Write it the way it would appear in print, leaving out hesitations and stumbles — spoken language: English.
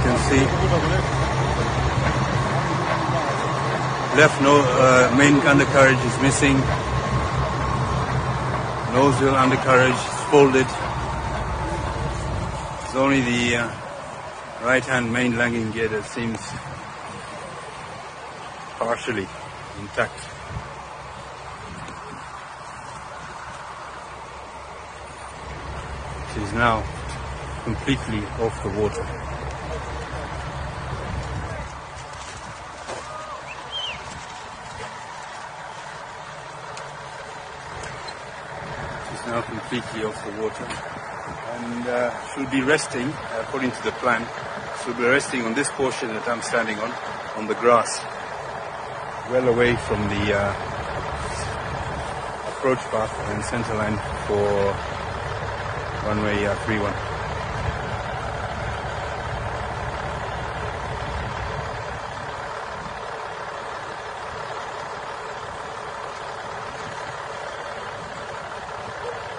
can see. Left main undercarriage is missing. Nose wheel undercarriage is folded. It's only the right-hand main landing gear that seems partially intact. It is now completely off the water. It is now completely off the water and should be resting, according to the plan, should be resting on this portion that I'm standing on the grass, well away from the approach path and center line for runway 31.